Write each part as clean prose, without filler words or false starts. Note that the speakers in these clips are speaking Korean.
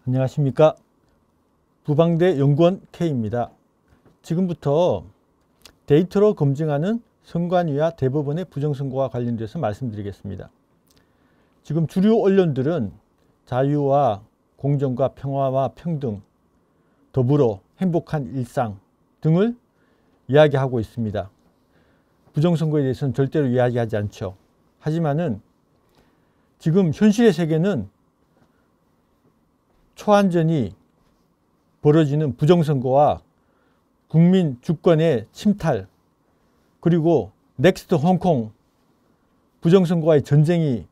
안녕하십니까. 부방대 연구원 K입니다. 지금부터 데이터로 검증하는 선관위와 대법원의 부정선거와 관련돼서 말씀드리겠습니다. 지금 주류 언론들은 자유와 공정과 평화와 평등, 더불어 행복한 일상 등을 이야기하고 있습니다. 부정선거에 대해서는 절대로 이야기하지 않죠. 하지만은 지금 현실의 세계는 초안전이 벌어지는 부정선거와 국민 주권의 침탈, 그리고 넥스트 홍콩 부정선거와의 전쟁이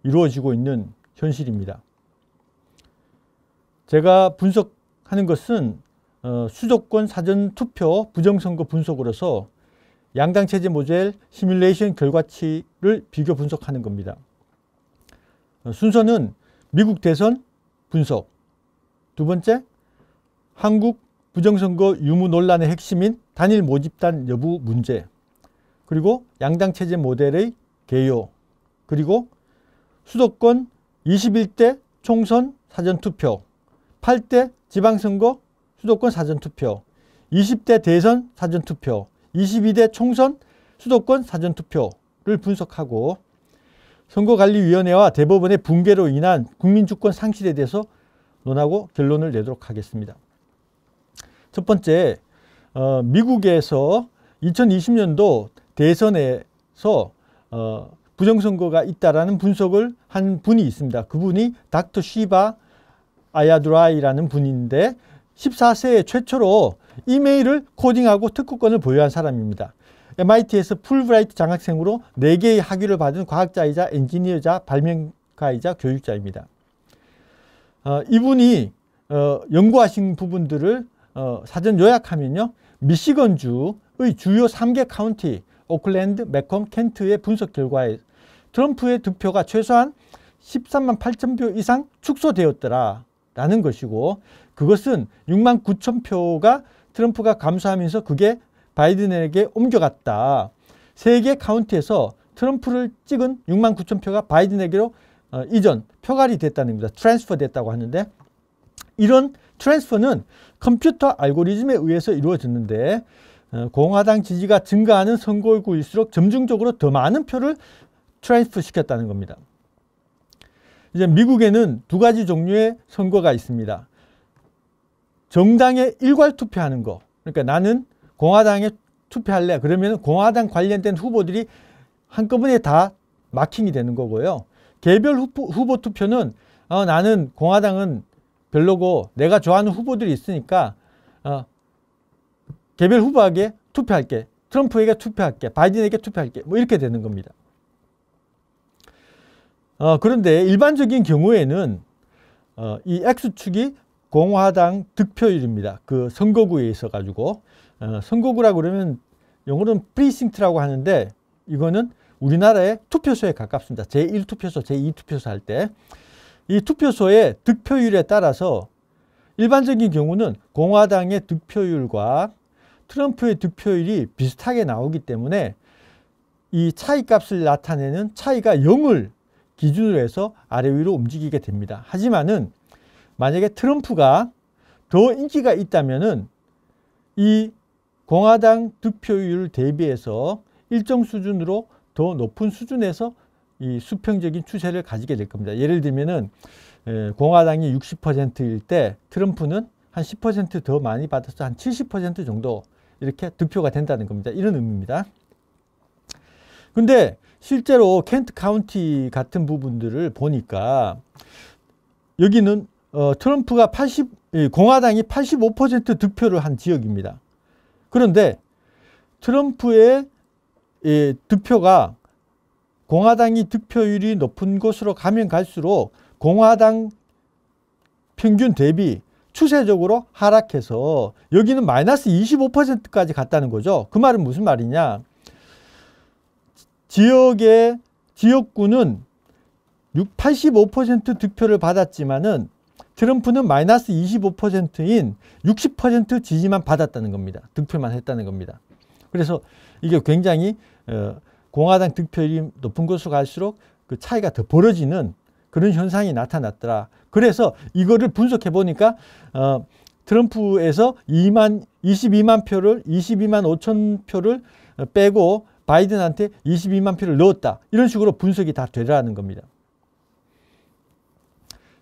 이루어지고 있는 현실입니다. 제가 분석하는 것은 수도권 사전투표 부정선거 분석으로서 양당체제 모델 시뮬레이션 결과치를 비교 분석하는 겁니다. 순서는 미국 대선 분석, 두 번째, 한국 부정선거 유무 논란의 핵심인 단일 모집단 여부 문제, 그리고 양당체제 모델의 개요, 그리고 수도권 21대 총선 사전투표, 8대 지방선거 수도권 사전투표, 20대 대선 사전투표, 22대 총선 수도권 사전투표를 분석하고 선거관리위원회와 대법원의 붕괴로 인한 국민주권 상실에 대해서 논하고 결론을 내도록 하겠습니다. 첫 번째, 미국에서 2020년도 대선에서 부정선거가 있다라는 분석을 한 분이 있습니다. 그분이 닥터 시바 아야두라이라는 분인데 14세에 최초로 이메일을 코딩하고 특허권을 보유한 사람입니다. MIT에서 풀브라이트 장학생으로 4개의 학위를 받은 과학자이자 엔지니어자 발명가이자 교육자입니다. 이분이 연구하신 부분들을 사전 요약하면요, 미시건주의 주요 3개 카운티 오클랜드, 매콤, 켄트의 분석 결과에 트럼프의 득표가 최소한 13만 8천 표 이상 축소되었더라 라는 것이고, 그것은 6만 9천 표가 트럼프가 감소하면서 그게 바이든에게 옮겨갔다. 3개 카운티에서 트럼프를 찍은 6만 9천 표가 바이든에게로 이전, 표갈이 됐다는 겁니다. 트랜스퍼 됐다고 하는데, 이런 트랜스퍼는 컴퓨터 알고리즘에 의해서 이루어졌는데 공화당 지지가 증가하는 선거구일수록 점증적으로 더 많은 표를 트랜스퍼 시켰다는 겁니다. 이제 미국에는 두 가지 종류의 선거가 있습니다. 정당에 일괄 투표하는 거. 그러니까 나는 공화당에 투표할래. 그러면 공화당 관련된 후보들이 한꺼번에 다 마킹이 되는 거고요. 개별 후보 투표는 나는 공화당은 별로고 내가 좋아하는 후보들이 있으니까 개별 후보에게 투표할게. 트럼프에게 투표할게. 바이든에게 투표할게. 뭐 이렇게 되는 겁니다. 그런데 일반적인 경우에는 이 X축이 공화당 득표율입니다. 그 선거구에 있어 가지고 선거구라고 그러면 영어로는 프리싱트라고 하는데 이거는 우리나라의 투표소에 가깝습니다. 제1투표소, 제2투표소 할 때 이 투표소의 득표율에 따라서 일반적인 경우는 공화당의 득표율과 트럼프의 득표율이 비슷하게 나오기 때문에 이 차이값을 나타내는 차이가 0을 기준으로 해서 아래 위로 움직이게 됩니다. 하지만은 만약에 트럼프가 더 인기가 있다면은 이 공화당 득표율 대비해서 일정 수준으로 더 높은 수준에서 이 수평적인 추세를 가지게 될 겁니다. 예를 들면은 공화당이 60%일 때 트럼프는 한 10% 더 많이 받아서 한 70% 정도 이렇게 득표가 된다는 겁니다. 이런 의미입니다. 근데 실제로 켄트 카운티 같은 부분들을 보니까 여기는 트럼프가 공화당이 85% 득표를 한 지역입니다. 그런데 트럼프의 득표가 공화당이 득표율이 높은 곳으로 가면 갈수록 공화당 평균 대비 추세적으로 하락해서 여기는 마이너스 25%까지 갔다는 거죠. 그 말은 무슨 말이냐? 지역구는 85% 득표를 받았지만은 트럼프는 마이너스 25%인 60% 지지만 받았다는 겁니다. 득표만 했다는 겁니다. 그래서 이게 굉장히 공화당 득표율이 높은 곳으로 갈수록 그 차이가 더 벌어지는 그런 현상이 나타났더라. 그래서 이거를 분석해 보니까 트럼프에서 22만 5천 표를 빼고 바이든한테 22만 표를 넣었다. 이런 식으로 분석이 다 되라는 겁니다.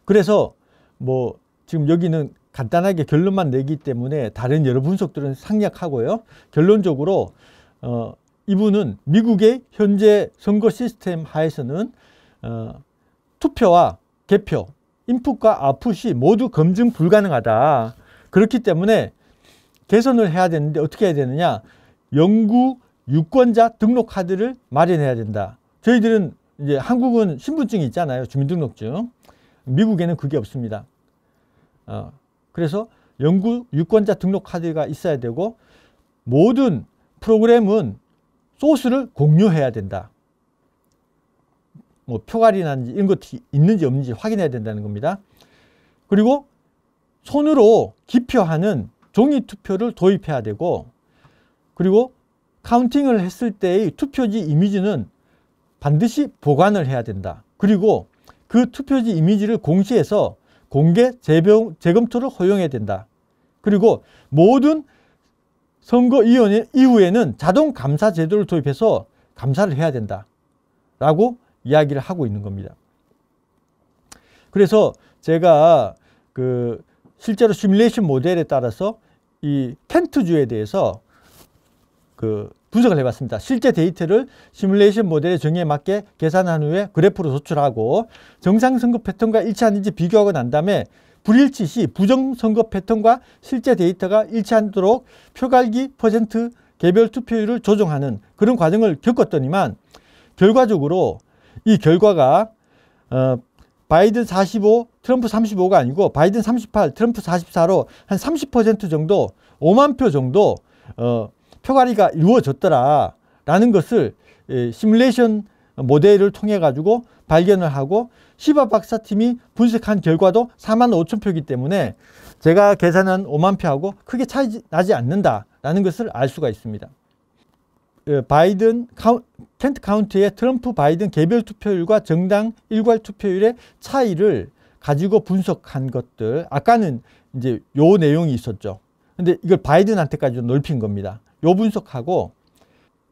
그래서 뭐 지금 여기는 간단하게 결론만 내기 때문에 다른 여러 분석들은 상략하고요. 결론적으로 이분은 미국의 현재 선거 시스템 하에서는 투표와 개표, 인풋과 아웃풋이 모두 검증 불가능하다. 그렇기 때문에 개선을 해야 되는데 어떻게 해야 되느냐? 영구 유권자 등록 카드를 마련해야 된다. 저희들은 이제 한국은 신분증이 있잖아요. 주민등록증. 미국에는 그게 없습니다. 그래서 영구 유권자 등록 카드가 있어야 되고 모든 프로그램은 소스를 공유해야 된다. 뭐 표갈이나 이런 것이 있는지 없는지 확인해야 된다는 겁니다. 그리고 손으로 기표하는 종이 투표를 도입해야 되고, 그리고 카운팅을 했을 때의 투표지 이미지는 반드시 보관을 해야 된다. 그리고 그 투표지 이미지를 공시해서 공개 재검토를 허용해야 된다. 그리고 모든 선거위원회 이후에는 자동 감사 제도를 도입해서 감사를 해야 된다. 라고 이야기를 하고 있는 겁니다. 그래서 제가 실제로 시뮬레이션 모델에 따라서 이 켄트주에 대해서 분석을 해봤습니다. 실제 데이터를 시뮬레이션 모델의 정의에 맞게 계산한 후에 그래프로 도출하고 정상선거 패턴과 일치하는지 비교하고 난 다음에 불일치 시 부정선거 패턴과 실제 데이터가 일치하도록 표갈기 퍼센트 개별 투표율을 조정하는 그런 과정을 겪었더니만 결과적으로 이 결과가 바이든 45, 트럼프 35가 아니고 바이든 38, 트럼프 44로 한 30% 정도, 5만 표 정도 표갈이가 이루어졌더라라는 것을 시뮬레이션 모델을 통해 가지고 발견을 하고 시바 박사팀이 분석한 결과도 4만 5천 표이기 때문에 제가 계산한 5만 표하고 크게 차이 나지 않는다라는 것을 알 수가 있습니다. 켄트 카운티의 트럼프 바이든 개별 투표율과 정당 일괄 투표율의 차이를 가지고 분석한 것들, 아까는 이제 요 내용이 있었죠. 근데 이걸 바이든한테까지 넓힌 겁니다. 요 분석하고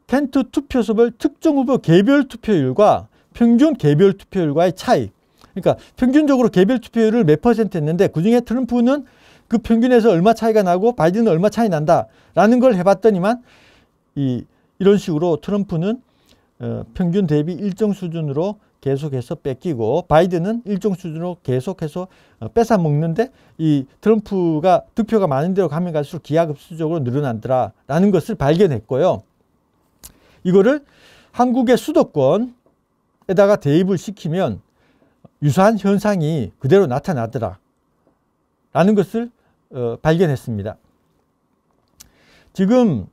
켄트 투표소별 특정 후보 개별 투표율과 평균 개별 투표율과의 차이. 그러니까 평균적으로 개별 투표율을 몇 퍼센트 했는데 그중에 트럼프는 그 평균에서 얼마 차이가 나고 바이든은 얼마 차이 난다라는 걸 해봤더니만 이런 식으로 트럼프는 평균 대비 일정 수준으로 계속해서 뺏기고 바이든은 일정 수준으로 계속해서 뺏어 먹는데 이 트럼프가 득표가 많은 대로 가면 갈수록 기하급수적으로 늘어난다라는 것을 발견했고요. 이거를 한국의 수도권에다가 대입을 시키면 유사한 현상이 그대로 나타나더라 라는 것을 발견했습니다. 지금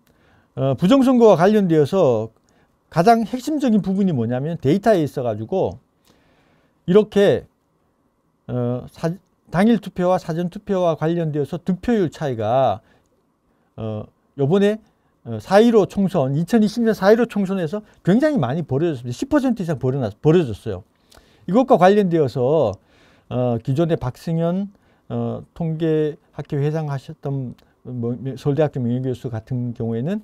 부정선거와 관련되어서 가장 핵심적인 부분이 뭐냐면 데이터에 있어 가지고 이렇게 당일 투표와 사전 투표와 관련되어서 득표율 차이가 요번에 4.15 총선 2020년 4.15 총선에서 굉장히 많이 벌어졌습니다. 10% 이상 벌어졌어요. 이것과 관련되어서 기존에 박승현 통계학회 회장 하셨던 서울대학교 명예교수 같은 경우에는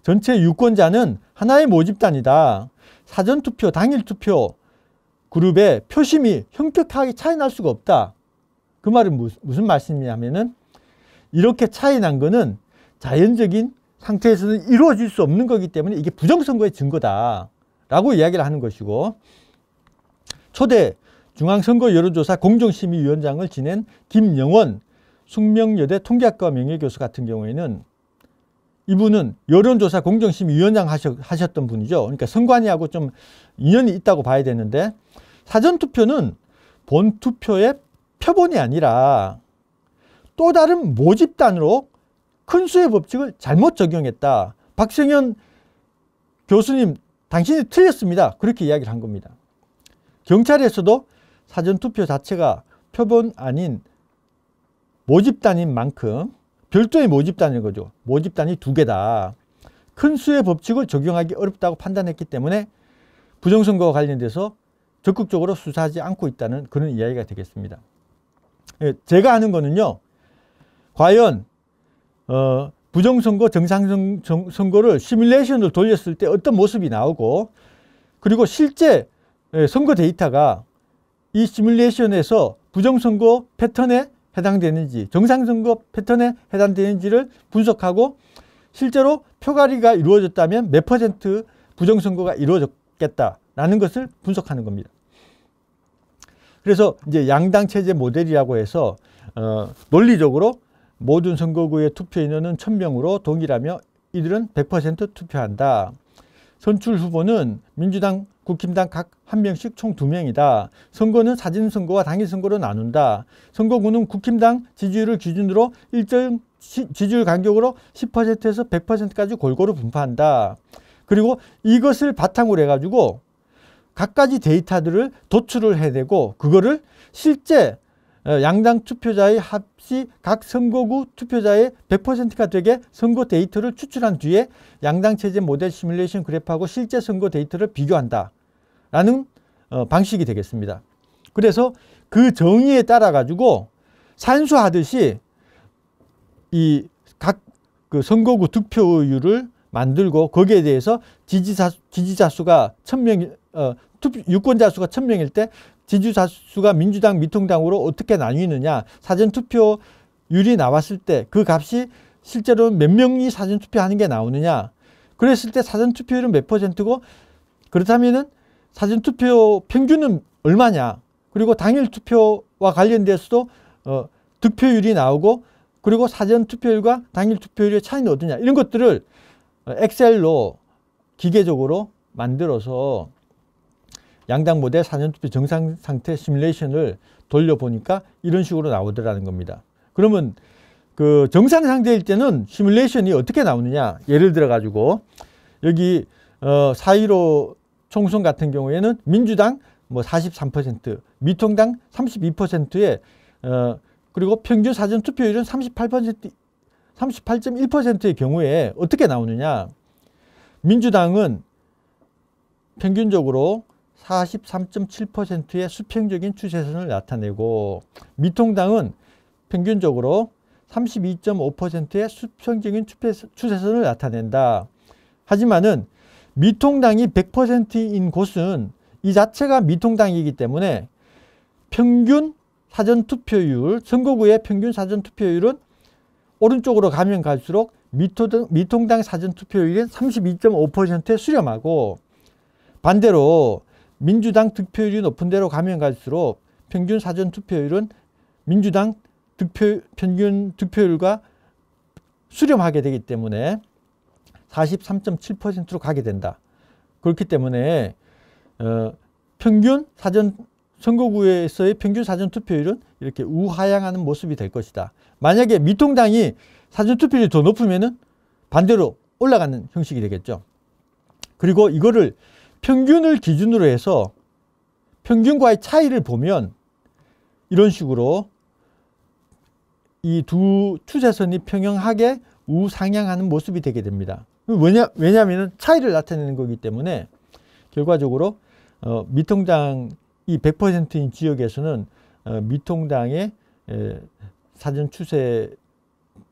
전체 유권자는 하나의 모집단이다. 사전투표, 당일투표 그룹의 표심이 현격하게 차이 날 수가 없다. 그 말은 무슨 말씀이냐면은 이렇게 차이 난 거는 자연적인 상태에서는 이루어질 수 없는 거기 때문에 이게 부정선거의 증거다. 라고 이야기를 하는 것이고 초대 중앙선거 여론조사 공정심의위원장을 지낸 김영원 숙명여대 통계학과 명예교수 같은 경우에는 이분은 여론조사 공정심의위원장 하셨던 분이죠. 그러니까 선관위하고 좀 인연이 있다고 봐야 되는데 사전투표는 본투표의 표본이 아니라 또 다른 모집단으로 큰 수의 법칙을 잘못 적용했다. 박승현 교수님 당신이 틀렸습니다. 그렇게 이야기를 한 겁니다. 경찰에서도 사전투표 자체가 표본 아닌 모집단인 만큼 별도의 모집단인 거죠. 모집단이 두 개다. 큰 수의 법칙을 적용하기 어렵다고 판단했기 때문에 부정선거와 관련돼서 적극적으로 수사하지 않고 있다는 그런 이야기가 되겠습니다. 제가 하는 거는요, 과연 부정선거, 정상선거를 시뮬레이션을 돌렸을 때 어떤 모습이 나오고, 그리고 실제 선거 데이터가 이 시뮬레이션에서 부정선거 패턴에 해당되는지, 정상선거 패턴에 해당되는지를 분석하고, 실제로 표가리가 이루어졌다면 몇 퍼센트 부정선거가 이루어졌겠다라는 것을 분석하는 겁니다. 그래서 이제 양당 체제 모델이라고 해서 논리적으로 모든 선거구의 투표 인원은 1000명으로 동일하며 이들은 100% 투표한다. 선출 후보는 민주당, 국힘당 각 1명씩 총 2명이다. 선거는 사전선거와 당일선거로 나눈다. 선거구는 국힘당 지지율을 기준으로 일정 지지율 간격으로 10%에서 100%까지 골고루 분포한다. 그리고 이것을 바탕으로 해가지고 각가지 데이터들을 도출을 해내고, 그거를 실제 양당 투표자의 합시 각 선거구 투표자의 100%가 되게 선거 데이터를 추출한 뒤에 양당 체제 모델 시뮬레이션 그래프하고 실제 선거 데이터를 비교한다 라는 방식이 되겠습니다. 그래서 그 정의에 따라 가지고 산수하듯이 이 각 그 선거구 득표율을 만들고, 거기에 대해서 지지자 수가 1000명, 유권자 수가 1000명일 때 지지자 수가 민주당, 미통당으로 어떻게 나뉘느냐, 사전투표율이 나왔을 때 그 값이 실제로 몇 명이 사전투표하는 게 나오느냐, 그랬을 때 사전투표율은 몇 %고, 그렇다면은 사전투표 평균은 얼마냐, 그리고 당일투표와 관련돼서도 득표율이 나오고, 그리고 사전투표율과 당일투표율의 차이는 어떠냐, 이런 것들을 엑셀로 기계적으로 만들어서 양당 모델 사전투표 정상 상태 시뮬레이션을 돌려보니까 이런 식으로 나오더라는 겁니다. 그러면 그 정상 상태일 때는 시뮬레이션이 어떻게 나오느냐, 예를 들어 가지고 여기 4.15 총선 같은 경우에는 민주당 뭐 43%, 미통당 32%에 그리고 평균 사전투표율은 38.1%의 경우에 어떻게 나오느냐, 민주당은 평균적으로 43.7%의 수평적인 추세선을 나타내고, 미통당은 평균적으로 32.5%의 수평적인 추세선을 나타낸다. 하지만은 미통당이 100%인 곳은 이 자체가 미통당이기 때문에 평균 사전투표율, 선거구의 평균 사전투표율은 오른쪽으로 가면 갈수록 미통당 사전투표율은 32.5%에 수렴하고, 반대로 민주당 득표율이 높은 데로 가면 갈수록 평균 사전투표율은 민주당 평균 득표율과 수렴하게 되기 때문에 43.7%로 가게 된다. 그렇기 때문에 평균 선거구에서의 평균 사전투표율은 이렇게 우하향하는 모습이 될 것이다. 만약에 미통당이 사전투표율이 더 높으면은 반대로 올라가는 형식이 되겠죠. 그리고 이거를 평균을 기준으로 해서 평균과의 차이를 보면 이런 식으로 이 두 추세선이 평행하게 우상향하는 모습이 되게 됩니다. 왜냐하면 차이를 나타내는 거기 때문에 결과적으로 미통당이 100%인 지역에서는 미통당의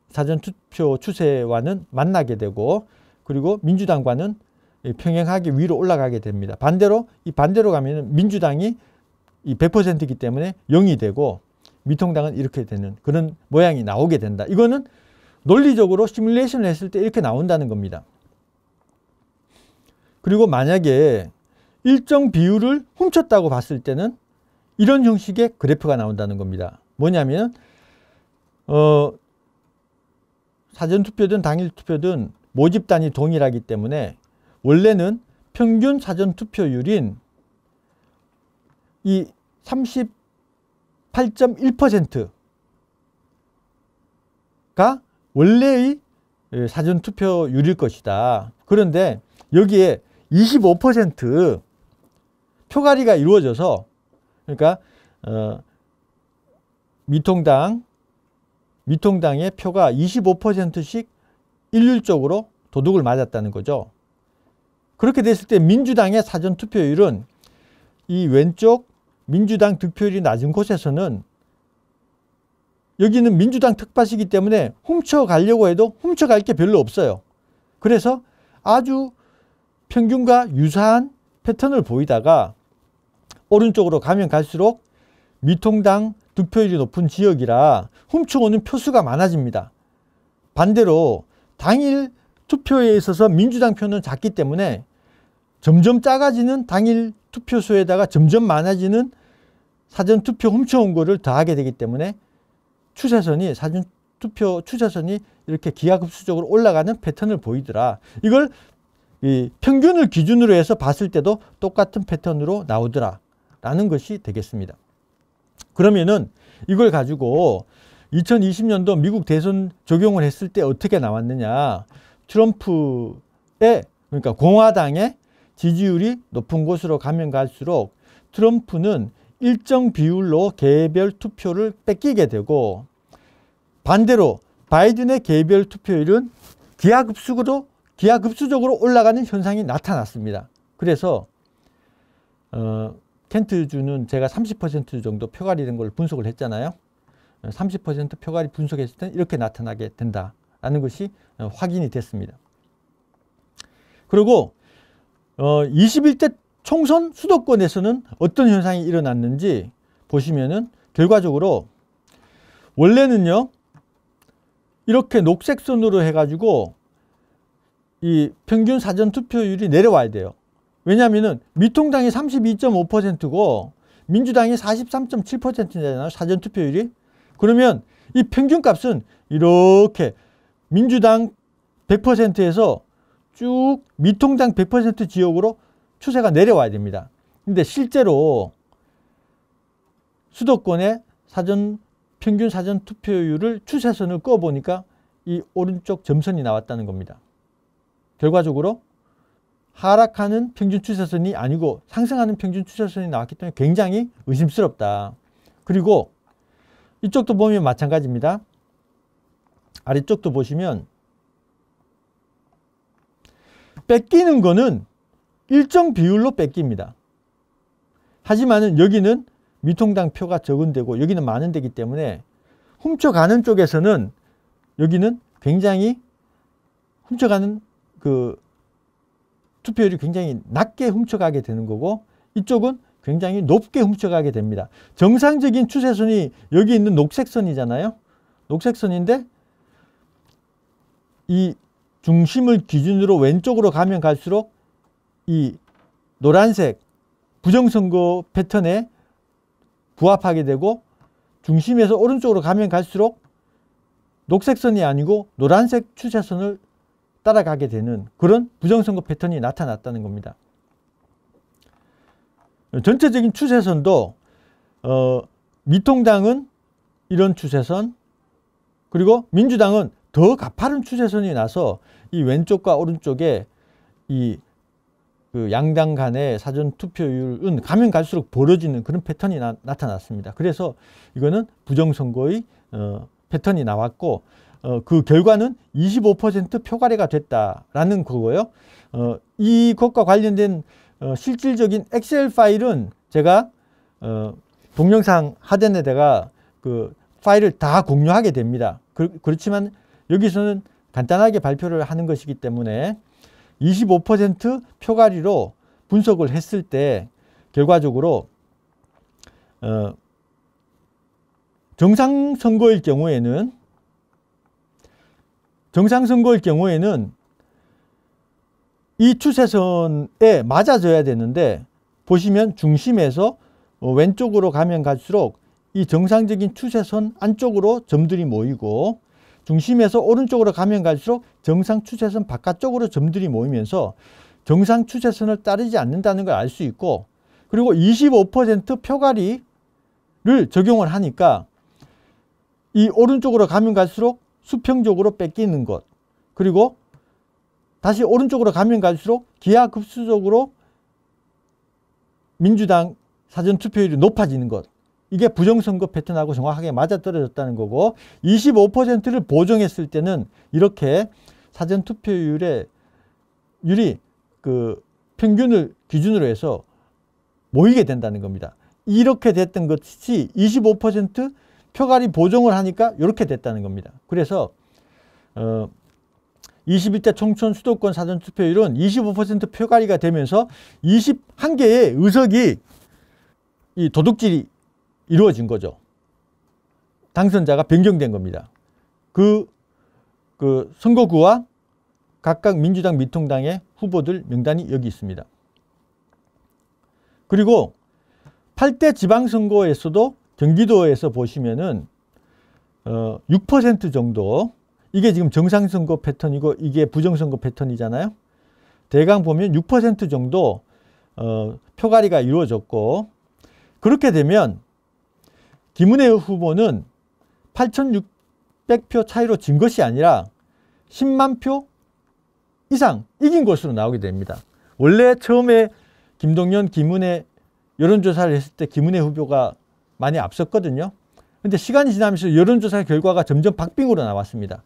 사전투표 추세와는 만나게 되고, 그리고 민주당과는 평행하게 위로 올라가게 됩니다. 반대로 가면은 민주당이 이 100%이기 때문에 0이 되고, 미통당은 이렇게 되는 그런 모양이 나오게 된다. 이거는 논리적으로 시뮬레이션을 했을 때 이렇게 나온다는 겁니다. 그리고 만약에 일정 비율을 훔쳤다고 봤을 때는 이런 형식의 그래프가 나온다는 겁니다. 뭐냐면 사전투표든 당일투표든 모집단이 동일하기 때문에 원래는 평균 사전투표율인 이 38.1%가 원래의 사전투표율일 것이다. 그런데 여기에 25% 표가리가 이루어져서, 그러니까 미통당의 표가 25%씩 일률적으로 도둑을 맞았다는 거죠. 그렇게 됐을 때 민주당의 사전투표율은 이 왼쪽 민주당 득표율이 낮은 곳에서는 여기는 민주당 텃밭이기 때문에 훔쳐가려고 해도 훔쳐갈 게 별로 없어요. 그래서 아주 평균과 유사한 패턴을 보이다가 오른쪽으로 가면 갈수록 미통당 득표율이 높은 지역이라 훔쳐오는 표수가 많아집니다. 반대로 당일 투표에 있어서 민주당 표는 작기 때문에 점점 작아지는 당일 투표수에다가 점점 많아지는 사전투표 훔쳐온 거를 더하게 되기 때문에 추세선이 사전투표 추세선이 이렇게 기하급수적으로 올라가는 패턴을 보이더라. 이걸 이 평균을 기준으로 해서 봤을 때도 똑같은 패턴으로 나오더라 라는 것이 되겠습니다. 그러면은 이걸 가지고 2020년도 미국 대선 적용을 했을 때 어떻게 나왔느냐. 트럼프의, 그러니까 공화당의 지지율이 높은 곳으로 가면 갈수록 트럼프는 일정 비율로 개별 투표를 뺏기게 되고, 반대로 바이든의 개별 투표율은 기하급수적으로 올라가는 현상이 나타났습니다. 그래서 켄트주는 제가 30% 정도 표갈이 된 걸 분석을 했잖아요. 30% 표갈이 분석했을 때 이렇게 나타나게 된다라는 것이 확인이 됐습니다. 그리고 21대 총선 수도권에서는 어떤 현상이 일어났는지 보시면은 결과적으로 원래는요 이렇게 녹색 선으로 해가지고 이 평균 사전 투표율이 내려와야 돼요. 왜냐하면은 미통당이 32.5%고 민주당이 43.7%잖아요. 사전 투표율이. 그러면 이 평균값은 이렇게 민주당 100%에서 쭉 미통당 100% 지역으로 추세가 내려와야 됩니다. 근데 실제로 수도권의 평균 사전 투표율을 추세선을 꺼 보니까 이 오른쪽 점선이 나왔다는 겁니다. 결과적으로 하락하는 평균 추세선이 아니고 상승하는 평균 추세선이 나왔기 때문에 굉장히 의심스럽다. 그리고 이쪽도 보면 마찬가지입니다. 아래쪽도 보시면 뺏기는 거는 일정 비율로 뺏깁니다. 하지만은 여기는 미통당 표가 적은 데고 여기는 많은 데기 때문에 훔쳐가는 쪽에서는 여기는 굉장히 훔쳐가는 그 투표율이 굉장히 낮게 훔쳐가게 되는 거고 이쪽은 굉장히 높게 훔쳐가게 됩니다. 정상적인 추세선이 여기 있는 녹색선이잖아요. 녹색선인데 이 중심을 기준으로 왼쪽으로 가면 갈수록 이 노란색 부정선거 패턴에 부합하게 되고 중심에서 오른쪽으로 가면 갈수록 녹색선이 아니고 노란색 추세선을 따라가게 되는 그런 부정선거 패턴이 나타났다는 겁니다. 전체적인 추세선도 미통당은 이런 추세선, 그리고 민주당은 더 가파른 추세선이 나서 이 왼쪽과 오른쪽에 이 그 양당 간의 사전 투표율은 가면 갈수록 벌어지는 그런 패턴이 나타났습니다. 그래서 이거는 부정선거의 패턴이 나왔고 그 결과는 25% 표가래가 됐다라는 거고요. 이것과 관련된 실질적인 엑셀 파일은 제가 동영상 하단에다가 그 파일을 다 공유하게 됩니다. 그렇지만 여기서는 간단하게 발표를 하는 것이기 때문에 25% 표가리로 분석을 했을 때 결과적으로 정상선거일 경우에는 이 추세선에 맞아져야 되는데 보시면 중심에서 왼쪽으로 가면 갈수록 이 정상적인 추세선 안쪽으로 점들이 모이고 중심에서 오른쪽으로 가면 갈수록 정상 추세선 바깥쪽으로 점들이 모이면서 정상 추세선을 따르지 않는다는 걸 알 수 있고, 그리고 25% 표가리를 적용을 하니까 이 오른쪽으로 가면 갈수록 수평적으로 뺏기는 것, 그리고 다시 오른쪽으로 가면 갈수록 기하급수적으로 민주당 사전투표율이 높아지는 것, 이게 부정선거 패턴하고 정확하게 맞아떨어졌다는 거고, 25%를 보정했을 때는 이렇게 사전투표율이 그 평균을 기준으로 해서 모이게 된다는 겁니다. 이렇게 됐던 것이 25% 표갈이 보정을 하니까 이렇게 됐다는 겁니다. 그래서 21대 총선 수도권 사전투표율은 25% 표갈이가 되면서 21개의 의석이 이 도둑질이 이루어진 거죠. 당선자가 변경된 겁니다. 그 선거구와 각각 민주당, 미통당의 후보들 명단이 여기 있습니다. 그리고 8대 지방선거에서도 경기도에서 보시면은 6% 정도, 이게 지금 정상선거 패턴이고 이게 부정선거 패턴이잖아요. 대강 보면 6% 정도 표갈이가 이루어졌고, 그렇게 되면 김은혜 후보는 8,600표 차이로 진 것이 아니라 10만 표 이상 이긴 것으로 나오게 됩니다. 원래 처음에 김동연, 김은혜 여론조사를 했을 때 김은혜 후보가 많이 앞섰거든요. 근데 시간이 지나면서 여론조사 결과가 점점 박빙으로 나왔습니다.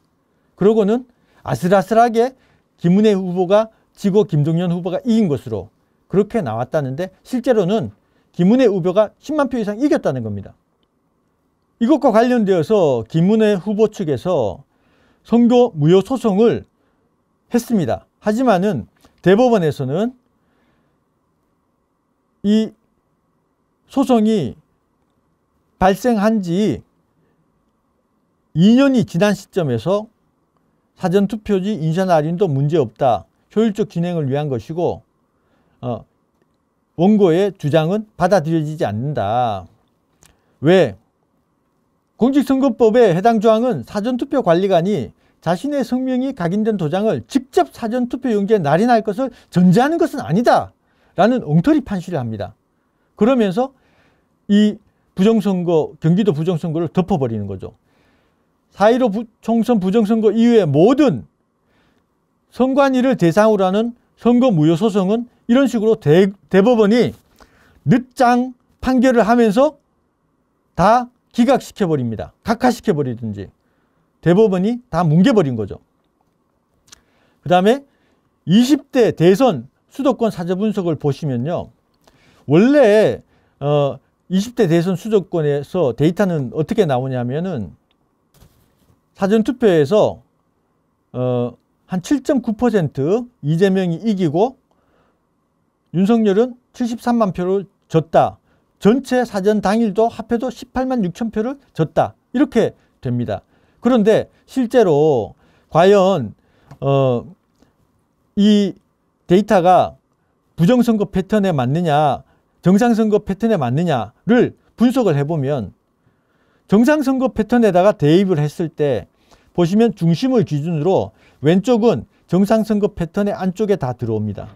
그러고는 아슬아슬하게 김은혜 후보가 지고 김동연 후보가 이긴 것으로 그렇게 나왔다는데, 실제로는 김은혜 후보가 10만 표 이상 이겼다는 겁니다. 이것과 관련되어서 김은혜 후보 측에서 선거 무효 소송을 했습니다. 하지만은 대법원에서는 이 소송이 발생한 지 2년이 지난 시점에서 사전투표지 인쇄 날인도 문제없다, 효율적 진행을 위한 것이고 원고의 주장은 받아들여지지 않는다. 왜? 공직선거법의 해당 조항은 사전투표 관리관이 자신의 성명이 각인된 도장을 직접 사전투표용지에 날인할 것을 전제하는 것은 아니다 라는 엉터리 판시를 합니다. 그러면서 이 부정선거, 경기도 부정선거를 덮어버리는 거죠. 4.15 총선 부정선거 이후에 모든 선관위를 대상으로 하는 선거 무효 소송은 이런 식으로 대법원이 늦장 판결을 하면서 다 기각시켜버립니다. 각하시켜버리든지 대법원이 다 뭉개버린 거죠. 그 다음에 20대 대선 수도권 사전분석을 보시면요, 원래 20대 대선 수도권에서 데이터는 어떻게 나오냐면은 사전투표에서 한 7.9% 이재명이 이기고 윤석열은 73만 표를 졌다. 전체 사전 당일도 합해도 18만 6천 표를 졌다. 이렇게 됩니다. 그런데 실제로 과연 이 데이터가 부정선거 패턴에 맞느냐, 정상선거 패턴에 맞느냐를 분석을 해보면 정상선거 패턴에다가 대입을 했을 때 보시면 중심을 기준으로 왼쪽은 정상선거 패턴의 안쪽에 다 들어옵니다.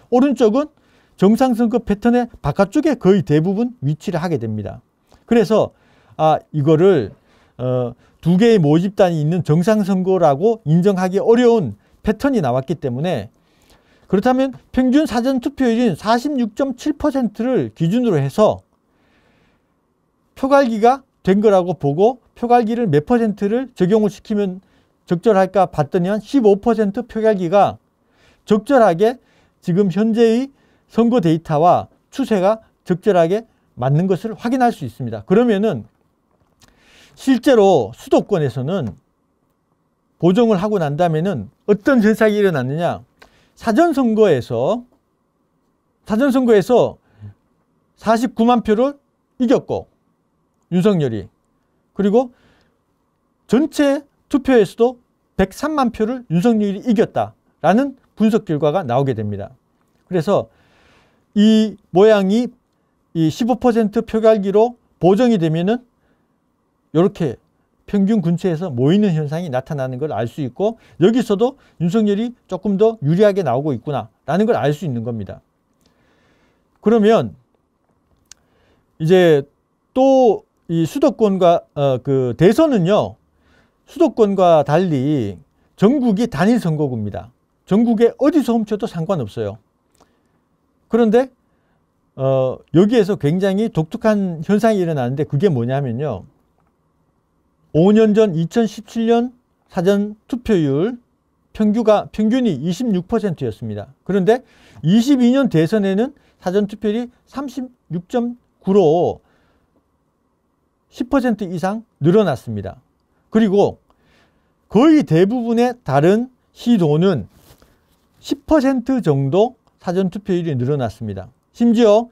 오른쪽은 정상선거 패턴의 바깥쪽에 거의 대부분 위치를 하게 됩니다. 그래서 이거를 두 개의 모집단이 있는 정상선거라고 인정하기 어려운 패턴이 나왔기 때문에, 그렇다면 평균 사전투표율인 46.7%를 기준으로 해서 표갈기가 된 거라고 보고 표갈기를 몇 %를 적용을 시키면 적절할까 봤더니 한 15% 표갈기가 적절하게 지금 현재의 선거 데이터와 추세가 적절하게 맞는 것을 확인할 수 있습니다. 그러면은 실제로 수도권에서는 보정을 하고 난 다음에는 어떤 현상이 일어났느냐, 사전선거에서 49만 표를 이겼고 윤석열이, 그리고 전체 투표에서도 103만 표를 윤석열이 이겼다라는 분석 결과가 나오게 됩니다. 그래서 이 모양이 이 15% 표갈기로 보정이 되면은 이렇게 평균 근처에서 모이는 현상이 나타나는 걸 알 수 있고, 여기서도 윤석열이 조금 더 유리하게 나오고 있구나라는 걸 알 수 있는 겁니다. 그러면 이제 또 이 수도권과 그 대선은요, 수도권과 달리 전국이 단일 선거구입니다. 전국에 어디서 훔쳐도 상관없어요. 그런데 여기에서 굉장히 독특한 현상이 일어나는데, 그게 뭐냐면요, 5년 전 2017년 사전 투표율 평균이 26%였습니다. 그런데 22년 대선에는 사전 투표율이 36.9로 10% 이상 늘어났습니다. 그리고 거의 대부분의 다른 시도는 10% 정도 사전투표율이 늘어났습니다. 심지어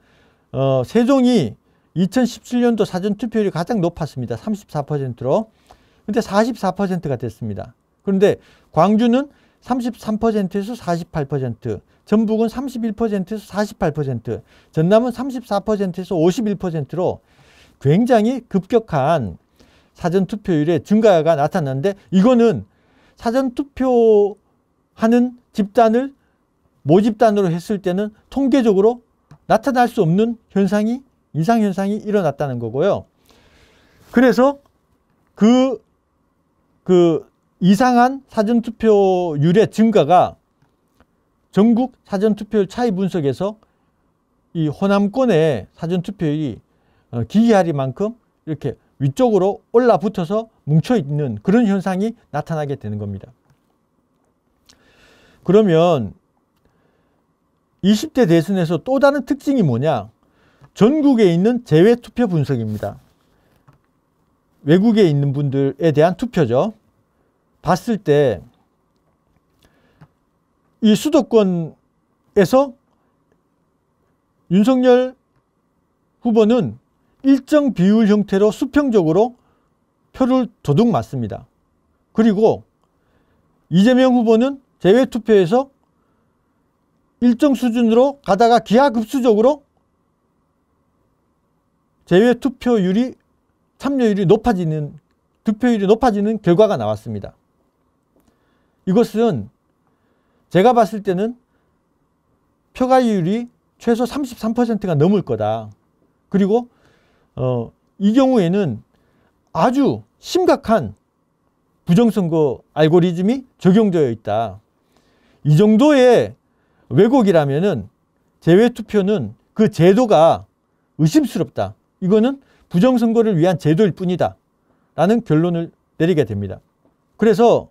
세종이 2017년도 사전투표율이 가장 높았습니다. 34%로. 근데 44%가 됐습니다. 그런데 광주는 33%에서 48%, 전북은 31%에서 48%, 전남은 34%에서 51%로 굉장히 급격한 사전투표율의 증가가 나타났는데, 이거는 사전투표하는 집단을 모집단으로 했을 때는 통계적으로 나타날 수 없는 현상이, 이상현상이 일어났다는 거고요. 그래서 그 이상한 사전투표율의 증가가 전국 사전투표율 차이 분석에서 이 호남권의 사전투표율이 기이하리만큼 이렇게 위쪽으로 올라붙어서 뭉쳐있는 그런 현상이 나타나게 되는 겁니다. 그러면 20대 대선에서 또 다른 특징이 뭐냐? 전국에 있는 재외투표 분석입니다. 외국에 있는 분들에 대한 투표죠. 봤을 때 이 수도권에서 윤석열 후보는 일정 비율 형태로 수평적으로 표를 도둑 맞습니다. 그리고 이재명 후보는 재외투표에서 일정 수준으로 가다가 기하급수적으로 재외투표율이, 참여율이 높아지는, 득표율이 높아지는 결과가 나왔습니다. 이것은 제가 봤을 때는 표가율이 최소 33%가 넘을 거다. 그리고 이 경우에는 아주 심각한 부정선거 알고리즘이 적용되어 있다. 이 정도의 왜곡이라면은 재외투표는 그 제도가 의심스럽다. 이거는 부정선거를 위한 제도일 뿐이다. 라는 결론을 내리게 됩니다. 그래서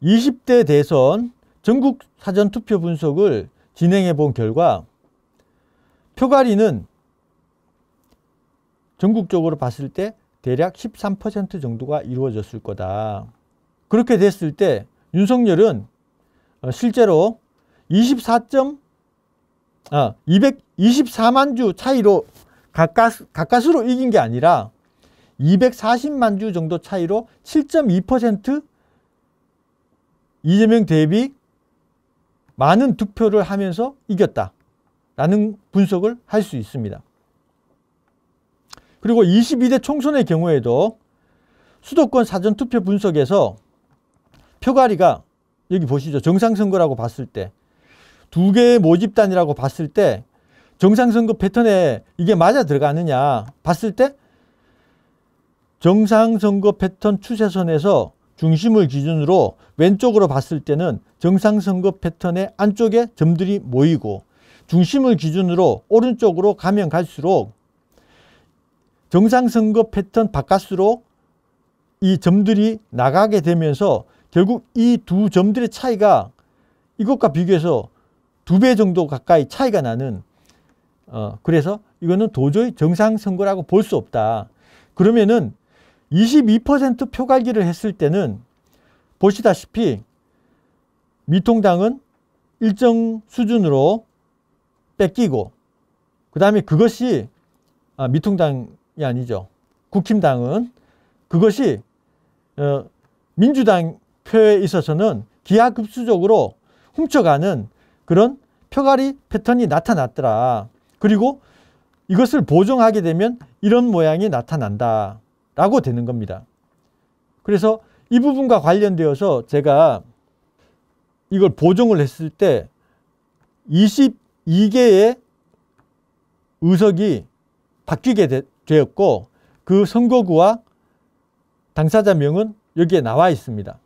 20대 대선 전국 사전투표 분석을 진행해 본 결과 표가리는 전국적으로 봤을 때 대략 13% 정도가 이루어졌을 거다. 그렇게 됐을 때 윤석열은 실제로 224만 주 차이로 가까스로 이긴 게 아니라 240만 주 정도 차이로 7.2% 이재명 대비 많은 득표를 하면서 이겼다라는 분석을 할 수 있습니다. 그리고 22대 총선의 경우에도 수도권 사전투표 분석에서 표가리가 여기 보시죠. 정상선거라고 봤을 때, 두 개의 모집단이라고 봤을 때 정상선거 패턴에 이게 맞아 들어가느냐 봤을 때 정상선거 패턴 추세선에서 중심을 기준으로 왼쪽으로 봤을 때는 정상선거 패턴의 안쪽에 점들이 모이고, 중심을 기준으로 오른쪽으로 가면 갈수록 정상선거 패턴 바깥으로 이 점들이 나가게 되면서 결국 이 두 점들의 차이가 이것과 비교해서 2배 정도 가까이 차이가 나는, 그래서 이거는 도저히 정상선거라고 볼 수 없다. 그러면은 22% 표갈기를 했을 때는 보시다시피 미통당은 일정 수준으로 뺏기고, 그 다음에 그것이 미통당이 아니죠. 국힘당은 그것이 민주당 표에 있어서는 기하급수적으로 훔쳐가는 그런 표갈이 패턴이 나타났더라. 그리고 이것을 보정하게 되면 이런 모양이 나타난다 라고 되는 겁니다. 그래서 이 부분과 관련되어서 제가 이걸 보정을 했을 때 22개의 의석이 바뀌게 되었고, 그 선거구와 당사자명은 여기에 나와 있습니다.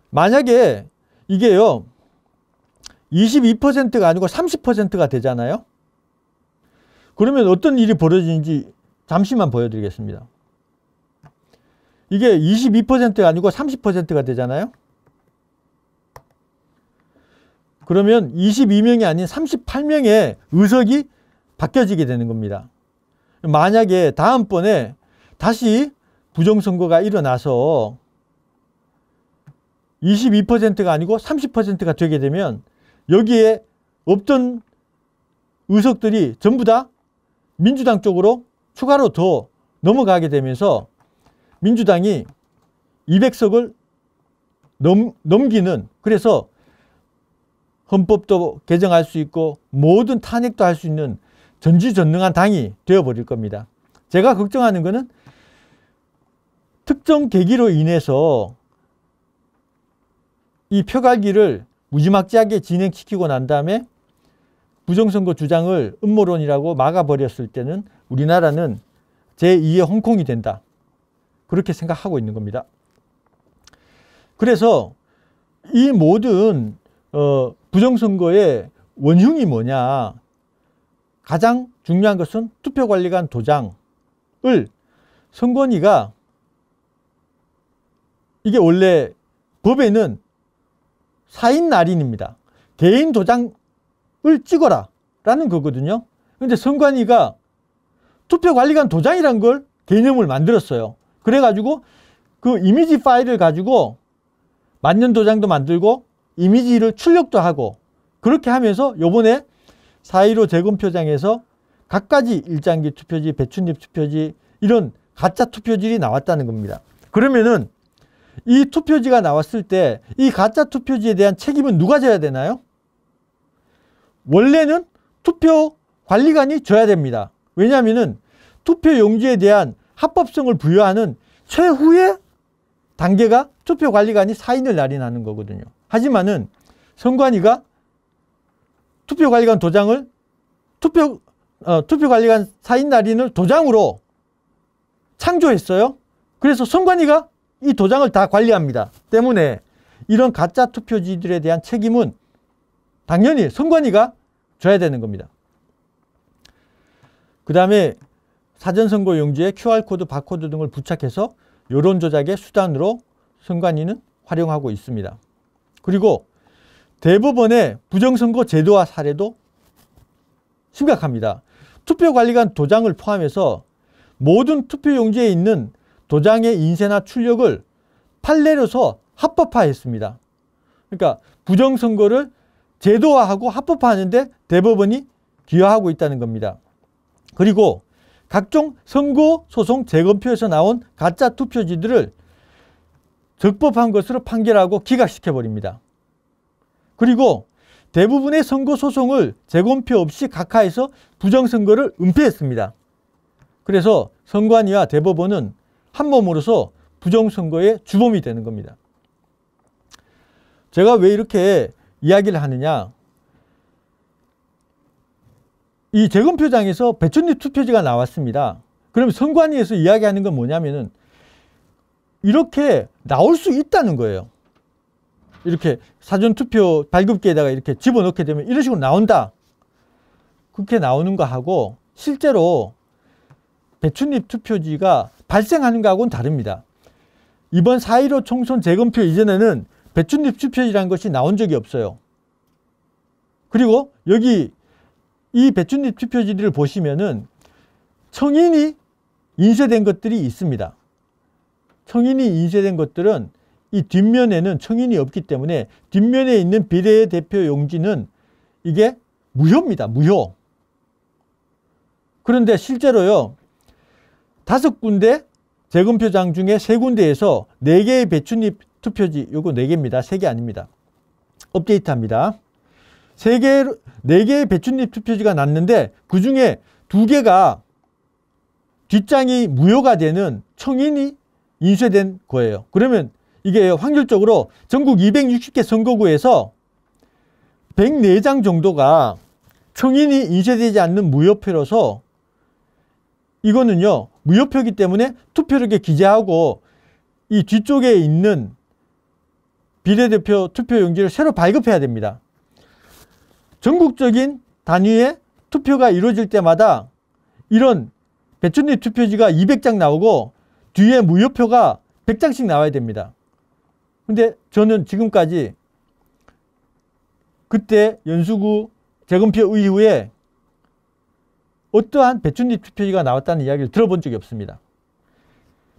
만약에 이게요 22%가 아니고 30%가 되잖아요. 그러면 어떤 일이 벌어지는지 잠시만 보여드리겠습니다. 이게 22%가 아니고 30%가 되잖아요. 그러면 22명이 아닌 38명의 의석이 바뀌어지게 되는 겁니다. 만약에 다음번에 다시 부정선거가 일어나서 22%가 아니고 30%가 되게 되면 여기에 없던 의석들이 전부 다 민주당 쪽으로 추가로 더 넘어가게 되면서 민주당이 200석을 넘기는, 그래서 헌법도 개정할 수 있고 모든 탄핵도 할 수 있는 전지전능한 당이 되어버릴 겁니다. 제가 걱정하는 것은 특정 계기로 인해서 이 표갈기를 무지막지하게 진행시키고 난 다음에 부정선거 주장을 음모론이라고 막아버렸을 때는 우리나라는 제2의 홍콩이 된다. 그렇게 생각하고 있는 겁니다. 그래서 이 모든 부정선거의 원흉이 뭐냐. 가장 중요한 것은 투표관리관 도장을 선관위가, 이게 원래 법에는 사인 날인입니다. 개인 도장을 찍어라 라는 거거든요. 그런데 선관위가 투표관리관 도장이란 걸 개념을 만들었어요. 그래가지고 그 이미지 파일을 가지고 만년 도장도 만들고 이미지를 출력도 하고, 그렇게 하면서 요번에 4.15 재검표장에서 갖가지 일장기 투표지, 배춧잎 투표지, 이런 가짜 투표지들이 나왔다는 겁니다. 그러면은 이 투표지가 나왔을 때 이 가짜 투표지에 대한 책임은 누가 져야 되나요? 원래는 투표관리관이 져야 됩니다. 왜냐하면은 투표용지에 대한 합법성을 부여하는 최후의 단계가 투표관리관이 사인을 날인하는 거거든요. 하지만은 선관위가 투표관리관 도장을 투표관리관 사인 날인을 도장으로 창조했어요. 그래서 선관위가 이 도장을 다 관리합니다. 때문에 이런 가짜 투표지들에 대한 책임은 당연히 선관위가 져야 되는 겁니다. 그 다음에 사전선거 용지에 QR코드, 바코드 등을 부착해서 여론 조작의 수단으로 선관위는 활용하고 있습니다. 그리고 대법원의 부정선거 제도화 사례도 심각합니다. 투표관리관 도장을 포함해서 모든 투표용지에 있는 도장의 인쇄나 출력을 판례로서 합법화했습니다. 그러니까 부정선거를 제도화하고 합법화하는데 대법원이 기여하고 있다는 겁니다. 그리고 각종 선거소송 재검표에서 나온 가짜 투표지들을 적법한 것으로 판결하고 기각시켜버립니다. 그리고 대부분의 선거소송을 재검표 없이 각하해서 부정선거를 은폐했습니다. 그래서 선관위와 대법원은 한몸으로서 부정선거의 주범이 되는 겁니다. 제가 왜 이렇게 이야기를 하느냐. 이 재검표장에서 배춧잎 투표지가 나왔습니다. 그럼 선관위에서 이야기하는 건 뭐냐면은 이렇게 나올 수 있다는 거예요. 이렇게 사전투표 발급기에다가 이렇게 집어넣게 되면 이런 식으로 나온다. 그렇게 나오는 거 하고 실제로 배춧잎 투표지가 발생하는 거하고는 다릅니다. 이번 4.15 총선 재검표 이전에는 배춧잎 투표지라는 것이 나온 적이 없어요. 그리고 여기 이 배춧잎 투표지를 보시면은 청인이 인쇄된 것들이 있습니다. 청인이 인쇄된 것들은 이 뒷면에는 청인이 없기 때문에 뒷면에 있는 비례대표 용지는 이게 무효입니다. 무효. 그런데 실제로요, 5군데 재검표장 중에 3군데에서 4개의 배춧잎 투표지, 요거 4개입니다. 3개 아닙니다. 업데이트합니다. 4개의 배춧잎 투표지가 났는데 그 중에 2개가 뒷장이 무효가 되는 청인이 인쇄된 거예요. 그러면 이게 확률적으로 전국 260개 선거구에서 104장 정도가 청인이 인쇄되지 않는 무효표로서 이거는요, 무효표이기 때문에 투표력에 기재하고 이 뒤쪽에 있는 비례대표 투표용지를 새로 발급해야 됩니다. 전국적인 단위의 투표가 이루어질 때마다 이런 배춧잎 투표지가 200장 나오고 뒤에 무효표가 100장씩 나와야 됩니다. 근데 저는 지금까지 그때 연수구 재검표 이후에 어떠한 배춧잎 투표지가 나왔다는 이야기를 들어본 적이 없습니다.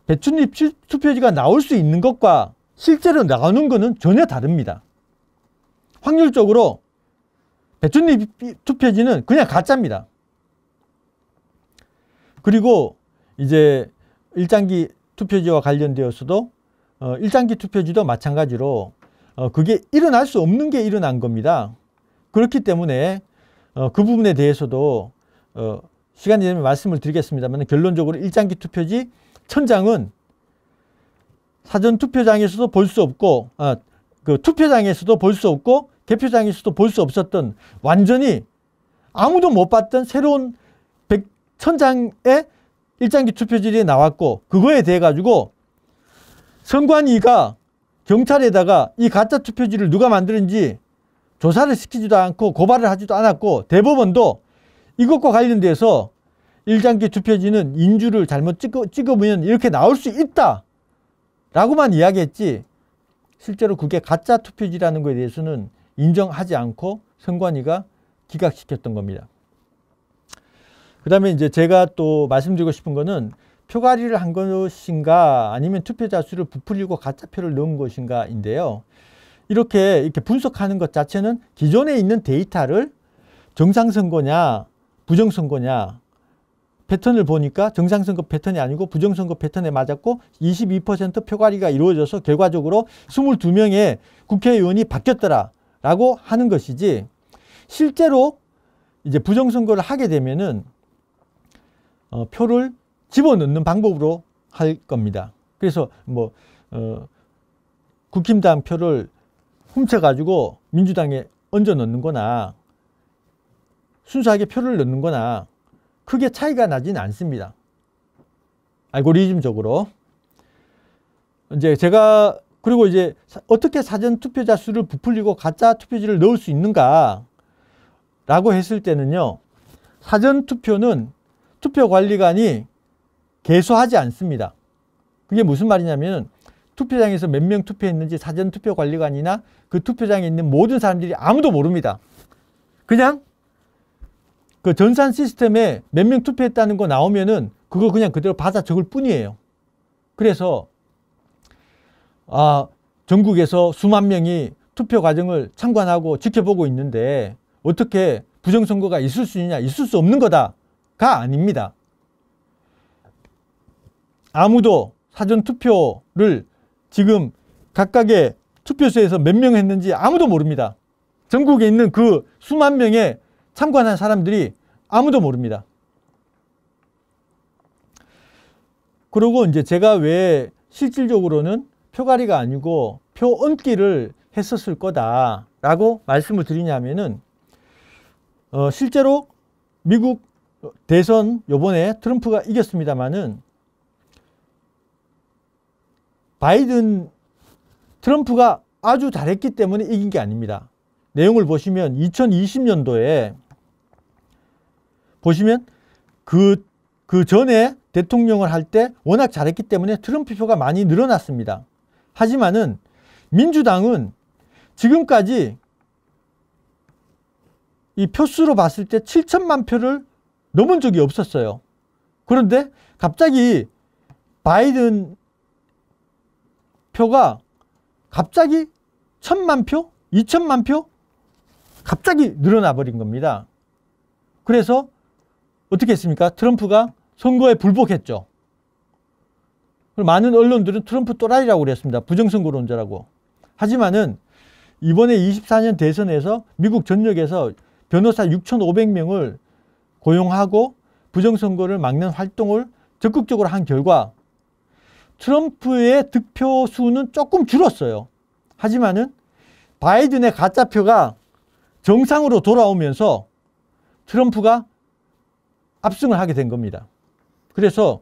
배춧잎 투표지가 나올 수 있는 것과 실제로 나오는 것은 전혀 다릅니다. 확률적으로 배춧잎 투표지는 그냥 가짜입니다. 그리고 이제 일장기 투표지와 관련되어서도 일장기 투표지도 마찬가지로 그게 일어날 수 없는 게 일어난 겁니다. 그렇기 때문에 그 부분에 대해서도 시간이 되면 말씀을 드리겠습니다만, 결론적으로 일장기 투표지 1000장은 사전투표장에서도 볼 수 없고 그 투표장에서도 볼 수 없고 개표장에서도 볼 수 없었던, 완전히 아무도 못 봤던 새로운 1000장의 일장기 투표지들이 나왔고, 그거에 대해 가지고 선관위가 경찰에다가 이 가짜 투표지를 누가 만드는지 조사를 시키지도 않고 고발을 하지도 않았고, 대법원도 이것과 관련돼서 일장기 투표지는 인주를 잘못 찍으면 이렇게 나올 수 있다 라고만 이야기했지, 실제로 그게 가짜 투표지라는 것에 대해서는 인정하지 않고 선관위가 기각시켰던 겁니다. 그 다음에 이제 제가 또 말씀드리고 싶은 거는, 표가리를 한 것인가 아니면 투표자 수를 부풀리고 가짜표를 넣은 것인가 인데요. 이렇게 분석하는 것 자체는 기존에 있는 데이터를 정상선거냐 부정선거냐 패턴을 보니까 정상선거 패턴이 아니고 부정선거 패턴에 맞았고 22% 표가리가 이루어져서 결과적으로 22명의 국회의원이 바뀌었더라 라고 하는 것이지, 실제로 이제 부정선거를 하게 되면은 표를 집어넣는 방법으로 할 겁니다. 그래서 뭐 국힘당 표를 훔쳐가지고 민주당에 얹어 넣는 거나 순수하게 표를 넣는 거나 크게 차이가 나진 않습니다. 알고리즘적으로. 이제 제가 그리고 이제 어떻게 사전 투표자 수를 부풀리고 가짜 투표지를 넣을 수 있는가 라고 했을 때는요, 사전 투표는 투표관리관이 개수하지 않습니다. 그게 무슨 말이냐면, 투표장에서 몇 명 투표했는지 사전 투표관리관이나 그 투표장에 있는 모든 사람들이 아무도 모릅니다. 그냥 그 전산 시스템에 몇 명 투표했다는 거 나오면은 그거 그냥 그대로 받아 적을 뿐이에요. 그래서 전국에서 수만 명이 투표 과정을 참관하고 지켜보고 있는데 어떻게 부정선거가 있을 수 있냐, 있을 수 없는 거다가 아닙니다. 아무도 사전투표를 지금 각각의 투표소에서 몇 명 했는지 아무도 모릅니다. 전국에 있는 그 수만 명의 참관한 사람들이 아무도 모릅니다. 그리고 이제 제가 왜 실질적으로는 표가리가 아니고 표 얹기를 했었을 거다라고 말씀을 드리냐면은, 실제로 미국 대선 요번에 트럼프가 이겼습니다만은 트럼프가 아주 잘했기 때문에 이긴 게 아닙니다. 내용을 보시면 2020년도에 보시면 그 전에 대통령을 할 때 워낙 잘했기 때문에 트럼프 표가 많이 늘어났습니다. 하지만은 민주당은 지금까지 이 표수로 봤을 때 7천만 표를 넘은 적이 없었어요. 그런데 갑자기 바이든 표가 갑자기 1000만 표, 2000만 표 갑자기 늘어나 버린 겁니다. 그래서 어떻게 했습니까? 트럼프가 선거에 불복했죠. 많은 언론들은 트럼프 또라이라고 그랬습니다. 부정선거론자라고. 하지만은 이번에 24년 대선에서 미국 전역에서 변호사 6,500명을 고용하고 부정선거를 막는 활동을 적극적으로 한 결과 트럼프의 득표 수는 조금 줄었어요. 하지만은 바이든의 가짜표가 정상으로 돌아오면서 트럼프가 압승을 하게 된 겁니다. 그래서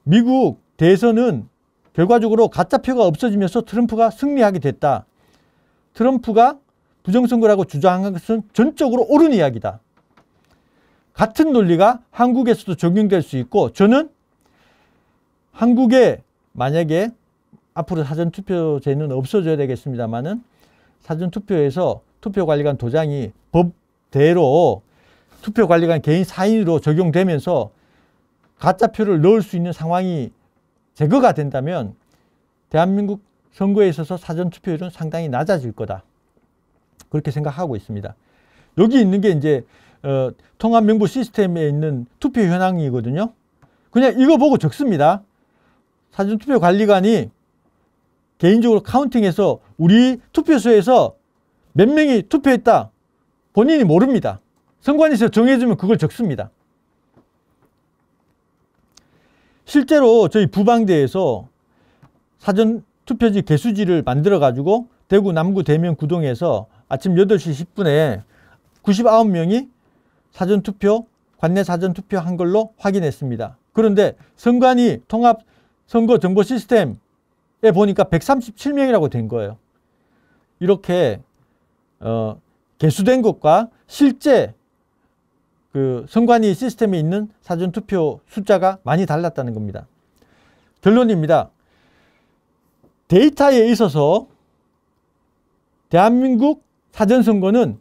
미국 대선은 결과적으로 가짜표가 없어지면서 트럼프가 승리하게 됐다. 트럼프가 부정선거라고 주장한 것은 전적으로 옳은 이야기다. 같은 논리가 한국에서도 적용될 수 있고, 저는 한국에 만약에 앞으로 사전투표제는 없어져야 되겠습니다만은 사전투표에서 투표관리관 도장이 법대로 투표관리관 개인 사인으로 적용되면서 가짜표를 넣을 수 있는 상황이 제거가 된다면 대한민국 선거에 있어서 사전투표율은 상당히 낮아질 거다. 그렇게 생각하고 있습니다. 여기 있는 게 이제 통합명부 시스템에 있는 투표 현황이거든요. 그냥 이거 보고 적습니다. 사전투표관리관이 개인적으로 카운팅해서 우리 투표소에서 몇 명이 투표했다. 본인이 모릅니다. 선관위에서 정해주면 그걸 적습니다. 실제로 저희 부방대에서 사전투표지 개수지를 만들어가지고 대구 남구 대면 구동에서 아침 8시 10분에 99명이 사전투표, 관내 사전투표 한 걸로 확인했습니다. 그런데 선관위 통합선거정보시스템에 보니까 137명이라고 된 거예요. 이렇게 개수된 것과 실제 그 선관위 시스템에 있는 사전투표 숫자가 많이 달랐다는 겁니다. 결론입니다. 데이터에 있어서 대한민국 사전선거는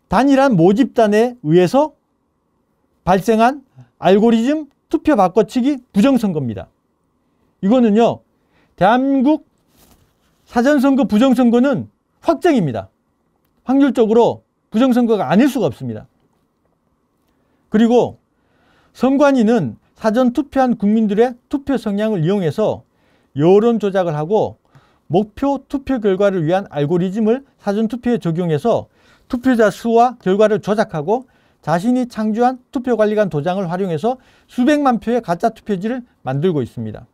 단일한 모집단에 의해서 발생한 알고리즘 투표 바꿔치기 부정선거입니다. 이거는요, 대한민국 사전선거 부정선거는 확정입니다. 확률적으로 부정선거가 아닐 수가 없습니다. 그리고 선관위는 사전투표한 국민들의 투표 성향을 이용해서 여론 조작을 하고 목표 투표 결과를 위한 알고리즘을 사전투표에 적용해서 투표자 수와 결과를 조작하고 자신이 창조한 투표관리관 도장을 활용해서 수백만 표의 가짜 투표지를 만들고 있습니다.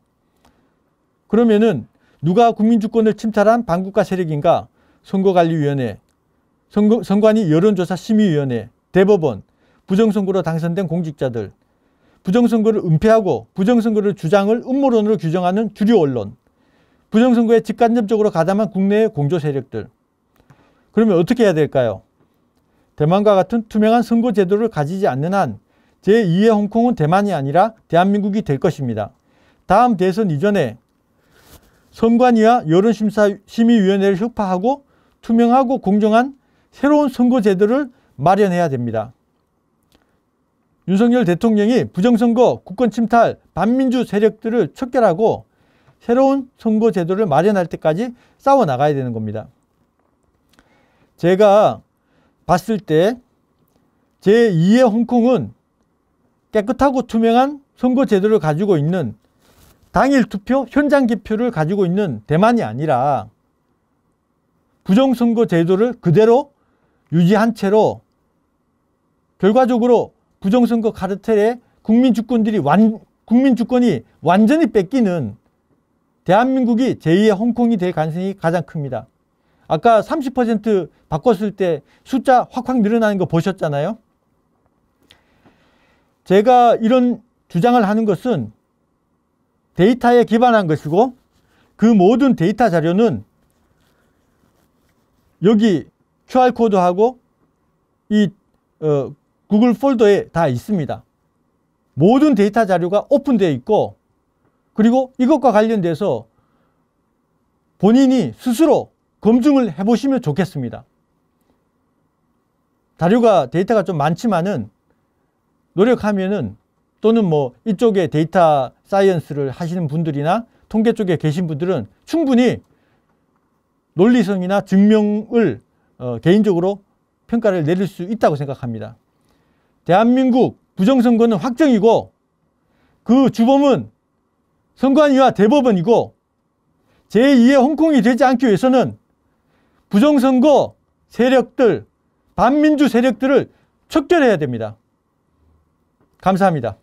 그러면은 누가 국민주권을 침탈한 반국가 세력인가? 선거관리위원회, 선관위 여론조사심의위원회, 대법원, 부정선거로 당선된 공직자들, 부정선거를 은폐하고 부정선거를 주장을 음모론으로 규정하는 주류 언론, 부정선거에 직간접적으로 가담한 국내의 공조 세력들. 그러면 어떻게 해야 될까요? 대만과 같은 투명한 선거 제도를 가지지 않는 한 제2의 홍콩은 대만이 아니라 대한민국이 될 것입니다. 다음 대선 이전에 선관위와 여론심의위원회를 혁파하고 투명하고 공정한 새로운 선거 제도를 마련해야 됩니다. 윤석열 대통령이 부정선거, 국권침탈, 반민주 세력들을 척결하고 새로운 선거 제도를 마련할 때까지 싸워나가야 되는 겁니다. 제가 봤을 때 제2의 홍콩은 깨끗하고 투명한 선거 제도를 가지고 있는 당일 투표, 현장 개표를 가지고 있는 대만이 아니라 부정선거 제도를 그대로 유지한 채로 결과적으로 부정선거 카르텔에 국민주권이 완전히 뺏기는 대한민국이 제2의 홍콩이 될 가능성이 가장 큽니다. 아까 30% 바꿨을 때 숫자 확확 늘어나는 거 보셨잖아요. 제가 이런 주장을 하는 것은 데이터에 기반한 것이고 그 모든 데이터 자료는 여기 QR코드하고 이 구글 폴더에 다 있습니다. 모든 데이터 자료가 오픈되어 있고 그리고 이것과 관련돼서 본인이 스스로 검증을 해보시면 좋겠습니다. 자료가 데이터가 좀 많지만은 노력하면은 또는 뭐 이쪽에 데이터 사이언스를 하시는 분들이나 통계 쪽에 계신 분들은 충분히 논리성이나 증명을 개인적으로 평가를 내릴 수 있다고 생각합니다. 대한민국 부정선거는 확정이고 그 주범은 선관위와 대법원이고 제2의 홍콩이 되지 않기 위해서는 부정선거 세력들, 반민주 세력들을 척결해야 됩니다. 감사합니다.